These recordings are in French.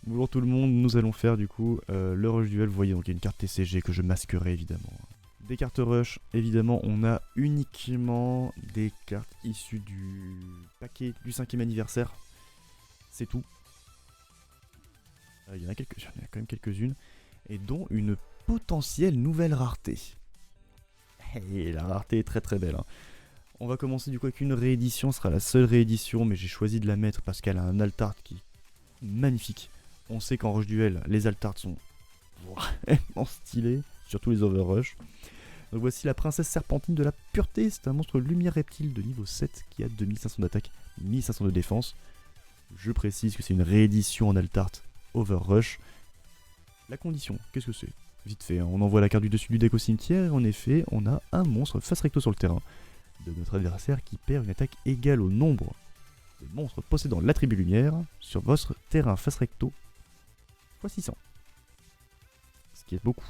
Bonjour tout le monde, nous allons faire du coup le rush duel. Vous voyez, donc il y a une carte TCG que je masquerai évidemment. Des cartes rush, évidemment, on a uniquement des cartes issues du paquet du 5e anniversaire. C'est tout. Il y en a quand même quelques-unes. Et dont une potentielle nouvelle rareté. Et la rareté est très très belle. Hein. On va commencer du coup avec une réédition, ce sera la seule réédition, mais j'ai choisi de la mettre parce qu'elle a un altart qui est magnifique. On sait qu'en rush duel, les altarts sont vraiment stylés, surtout les overrush. Donc voici la princesse serpentine de la pureté, c'est un monstre lumière reptile de niveau 7 qui a 2500 d'attaque, 1500 de défense. Je précise que c'est une réédition en altart overrush. La condition, qu'est-ce que c'est? Vite fait, hein, on envoie la carte du dessus du deck au cimetière et en effet, on a un monstre face recto sur le terrain de notre adversaire qui perd une attaque égale au nombre de monstres possédant l'attribut lumière sur votre terrain face recto x 600. Ce qui est beaucoup.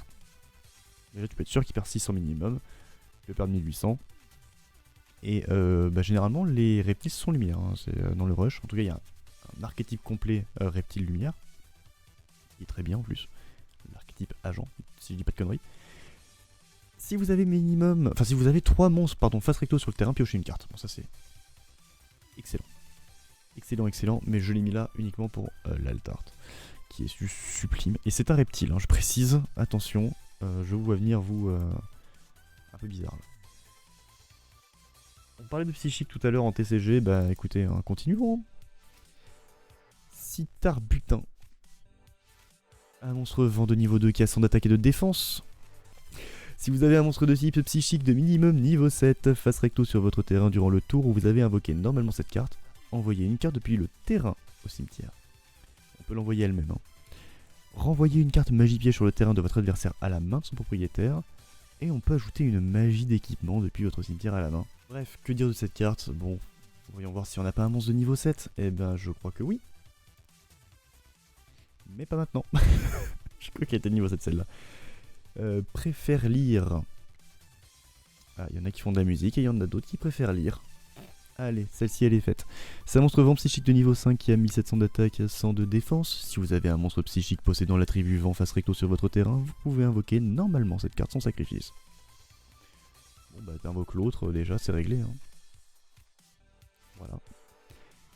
Déjà, tu peux être sûr qu'il perd 600 minimum. Il peut perdre 1800. Et généralement, les reptiles sont lumière. Hein, c'est dans le rush. En tout cas, il y a un archétype complet reptile lumière. Qui est très bien en plus. L'archétype agent, si je dis pas de conneries. Si vous avez minimum. Enfin, si vous avez 3 monstres, face recto sur le terrain, piochez une carte. Bon, ça c'est excellent. Excellent. Mais je l'ai mis là uniquement pour l'altart. Qui est sublime. Et c'est un reptile, hein, je précise. Attention. Je vous vois venir, vous, un peu bizarre là. On parlait de psychique tout à l'heure en TCG, bah écoutez, hein, continuons. Citar butin. Un monstre vent de niveau 2 qui a 100 d'attaque et de défense. Si vous avez un monstre de type psychique de minimum niveau 7 face recto sur votre terrain durant le tour où vous avez invoqué normalement cette carte, envoyez une carte depuis le terrain au cimetière. On peut l'envoyer elle-même. Hein. Renvoyez une carte magie piège sur le terrain de votre adversaire à la main de son propriétaire. Et on peut ajouter une magie d'équipement depuis votre cimetière à la main. Bref, que dire de cette carte? Bon, voyons voir si on n'a pas un monstre de niveau 7. Eh ben, je crois que oui. Mais pas maintenant. Je crois qu'elle était de niveau 7 celle-là. Préfère lire. Ah, il y en a qui font de la musique et il y en a d'autres qui préfèrent lire. Allez, celle-ci elle est faite. C'est un monstre vent psychique de niveau 5 qui a 1700 d'attaque, 100 de défense. Si vous avez un monstre psychique possédant l'attribut vent face recto sur votre terrain, vous pouvez invoquer normalement cette carte sans sacrifice. Bon bah t'invoques l'autre déjà, c'est réglé. Hein. Voilà.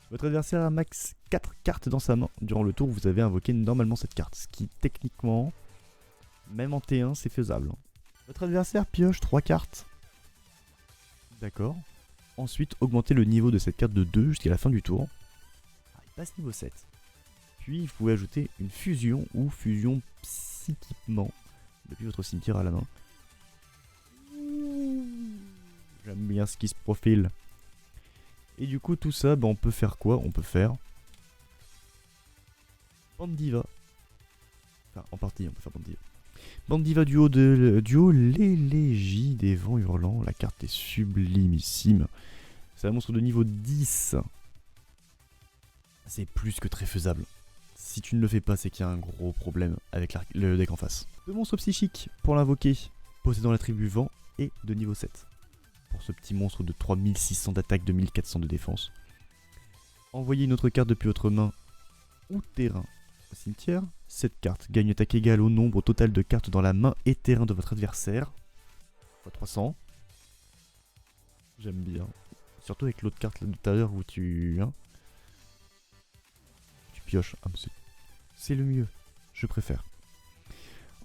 Votre adversaire a max 4 cartes dans sa main. Durant le tour, vous avez invoqué normalement cette carte. Ce qui techniquement, même en T1, c'est faisable. Hein. Votre adversaire pioche 3 cartes. D'accord. Ensuite, augmentez le niveau de cette carte de 2 jusqu'à la fin du tour. Ah, il passe niveau 7. Puis, vous pouvez ajouter une fusion ou fusion psychiquement depuis votre cimetière à la main. J'aime bien ce qui se profile. Et du coup, tout ça, on peut faire quoi? On peut faire Bandiva. Enfin, en partie, on peut faire Bandiva. Bandiva duo l'élégie des vents hurlants. La carte est sublimissime. C'est un monstre de niveau 10. C'est plus que très faisable. Si tu ne le fais pas, c'est qu'il y a un gros problème avec le deck en face. Le monstre psychique, pour l'invoquer, possédant l'attribut vent et de niveau 7. Pour ce petit monstre de 3600 d'attaque, 2400 de défense. Envoyez une autre carte depuis votre main ou terrain au cimetière. Cette carte gagne une attaque égale au nombre total de cartes dans la main et terrain de votre adversaire. X 300. J'aime bien. Surtout avec l'autre carte de tout à l'heure où tu pioches. Ah, c'est le mieux. Je préfère.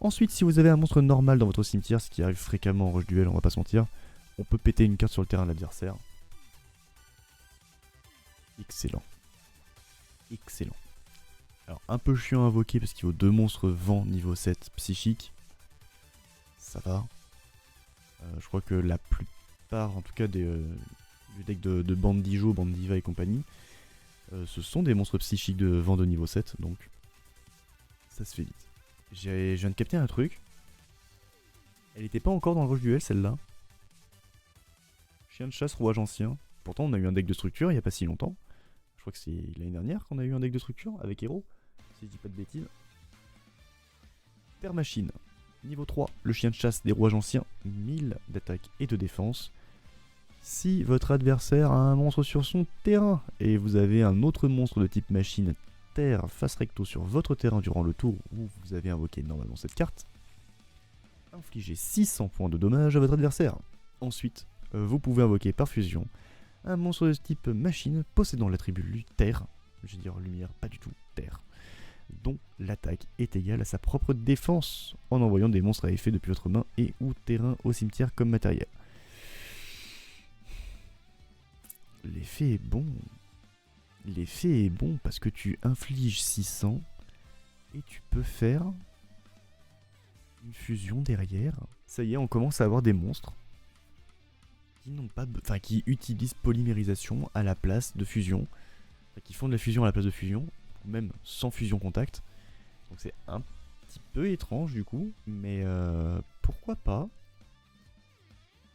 Ensuite, si vous avez un monstre normal dans votre cimetière, ce qui arrive fréquemment en rush duel, on va pas se mentir, on peut péter une carte sur le terrain de l'adversaire. Excellent. Alors, un peu chiant à invoquer parce qu'il faut 2 monstres vent niveau 7 psychique. Ça va. Je crois que la plupart, en tout cas, du deck de Bandijo, Bandiva et compagnie, ce sont des monstres psychiques de vent de niveau 7, donc ça se fait vite. Je viens de capter un truc. Elle n'était pas encore dans le rush duel, celle-là. Chien de chasse, rouage ancien. Pourtant, on a eu un deck de structure il n'y a pas si longtemps. Je crois que c'est l'année dernière qu'on a eu un deck de structure avec Hero, si je dis pas de bêtises. Terre machine. Niveau 3, le chien de chasse des rouages anciens, 1000 d'attaque et de défense. Si votre adversaire a un monstre sur son terrain et vous avez un autre monstre de type machine terre face recto sur votre terrain durant le tour où vous avez invoqué normalement cette carte. Infligez 600 points de dommage à votre adversaire. Ensuite, vous pouvez invoquer par fusion un monstre de type machine possédant l'attribut terre, je veux dire lumière, pas du tout terre, dont l'attaque est égale à sa propre défense en envoyant des monstres à effet depuis votre main et ou terrain au cimetière comme matériel. L'effet est bon. L'effet est bon parce que tu infliges 600 et tu peux faire une fusion derrière. Ça y est, on commence à avoir des monstres qui n'ont pas, qui utilisent polymérisation à la place de fusion, qui font de la fusion à la place de fusion, ou même sans fusion contact. Donc c'est un petit peu étrange du coup, mais pourquoi pas.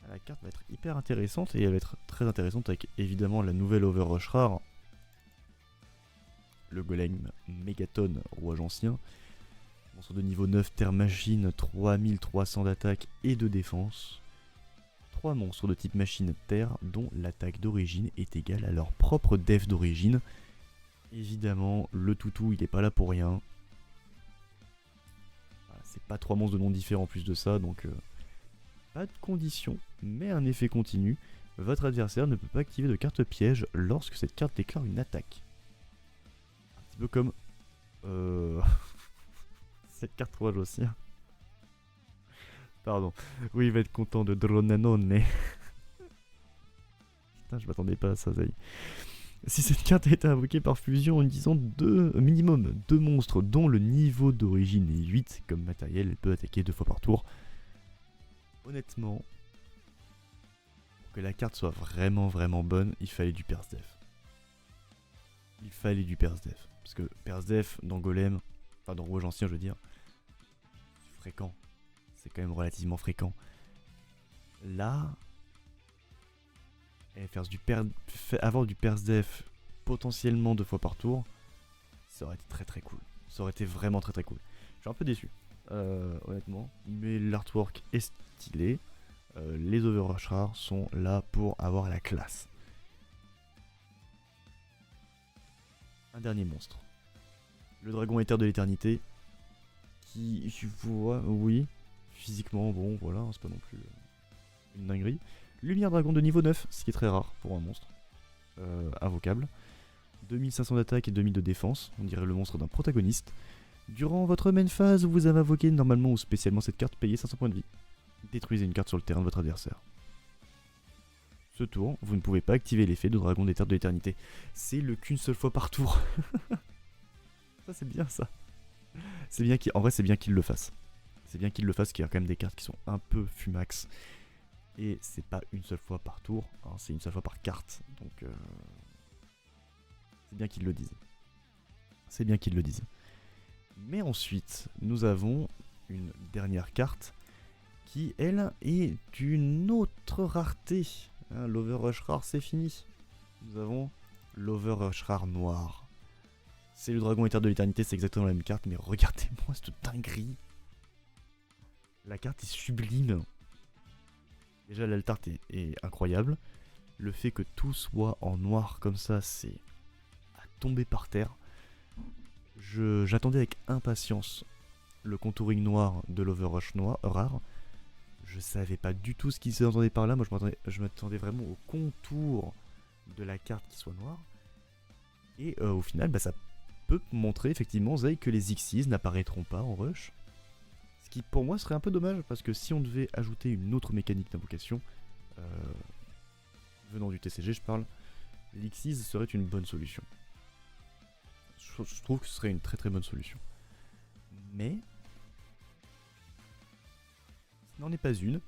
La carte va être hyper intéressante et elle va être très intéressante avec évidemment la nouvelle Overrush rare. Le golem Mégaton, rouage ancien. Monstre de niveau 9, terre machine, 3300 d'attaque et de défense. 3 monstres de type machine terre dont l'attaque d'origine est égale à leur propre def d'origine. Évidemment, le toutou il est pas là pour rien. Voilà, c'est pas 3 monstres de nom différents en plus de ça, donc pas de condition, mais un effet continu. Votre adversaire ne peut pas activer de carte piège lorsque cette carte déclare une attaque. Un petit peu comme cette carte rouge aussi. Pardon. Oui, il va être content de Dronanone. Putain, je m'attendais pas à ça, Zay. Si cette carte a été invoquée par fusion en utilisant minimum 2 monstres dont le niveau d'origine est 8 comme matériel, elle peut attaquer 2 fois par tour. Honnêtement, pour que la carte soit vraiment bonne, il fallait du Persdef. Il fallait du Persdef. Parce que Persdef dans Golem, enfin dans Rouge Ancien je veux dire, c'est fréquent. C'est quand même relativement fréquent. Là, avoir du Persdef potentiellement 2 fois par tour, ça aurait été très cool. Ça aurait été vraiment très cool. Je suis un peu déçu, honnêtement. Mais l'artwork est stylé. Les Overrush rares sont là pour avoir la classe. Un dernier monstre. Le dragon éther de l'éternité. Qui, tu vois, oui. Physiquement, bon, voilà, c'est pas non plus une dinguerie. Lumière dragon de niveau 9, ce qui est très rare pour un monstre. Invocable. 2500 d'attaque et 2000 de défense, on dirait le monstre d'un protagoniste. Durant votre main phase, vous avez invoqué normalement ou spécialement cette carte, payez 500 points de vie. Détruisez une carte sur le terrain de votre adversaire. Ce tour, vous ne pouvez pas activer l'effet de dragon d'éther de l'éternité. C'est le qu'une seule fois par tour. Ça c'est bien ça. C'est bien en vrai c'est bien qu'il le fasse. C'est bien qu'il le fasse, qu'il y a quand même des cartes qui sont un peu fumax. Et c'est pas une seule fois par tour, hein, c'est une seule fois par carte. Donc c'est bien qu'ils le disent. C'est bien qu'ils le disent. Mais ensuite, nous avons une dernière carte qui, elle, est d'une autre rareté. Hein, L'Overrush rare, c'est fini. Nous avons l'Overrush rare noir. C'est le dragon éther de l'éternité, c'est exactement la même carte, mais regardez-moi cette dinguerie. La carte est sublime. Déjà, l'altart est incroyable. Le fait que tout soit en noir comme ça, c'est à tomber par terre. J'attendais avec impatience le contouring noir de l'Overrush noir rare. Je savais pas du tout ce qui s'entendait par là. Moi, je m'attendais vraiment au contour de la carte qui soit noire. Et au final, bah, ça peut montrer effectivement, Zay, que les Xyz n'apparaîtront pas en rush. Ce qui pour moi serait un peu dommage, parce que si on devait ajouter une autre mécanique d'invocation, venant du TCG je parle, l'Xyz serait une bonne solution. Je trouve que ce serait une très bonne solution. Mais ce n'en est pas une.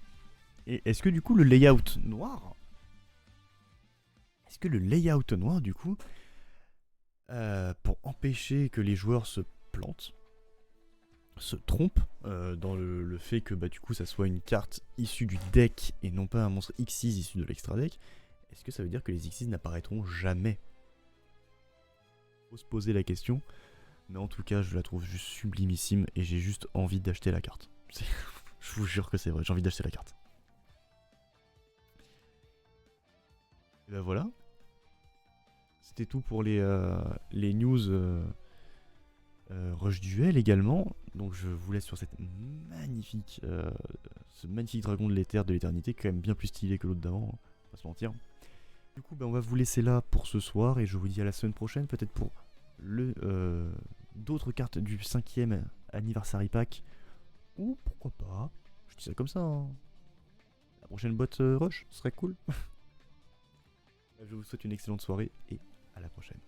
Et est-ce que du coup le layout noir... Est-ce que le layout noir du coup, pour empêcher que les joueurs se plantent, se trompent dans le fait que bah, du coup ça soit une carte issue du deck et non pas un monstre Xyz issu de l'extra deck, est-ce que ça veut dire que les Xyz n'apparaîtront jamais? Faut se poser la question, mais en tout cas je la trouve juste sublimissime et j'ai juste envie d'acheter la carte. Je vous jure que c'est vrai, j'ai envie d'acheter la carte. Et ben voilà. C'était tout pour les news Rush Duel également. Donc je vous laisse sur ce magnifique dragon de l'éther de l'éternité, quand même bien plus stylé que l'autre d'avant, hein, on va pas se mentir. Du coup, on va vous laisser là pour ce soir et je vous dis à la semaine prochaine, peut-être pour d'autres cartes du 5e Anniversary Pack. Ou pourquoi pas, je dis ça comme ça, hein. La prochaine boîte Rush, ce serait cool. Je vous souhaite une excellente soirée et à la prochaine.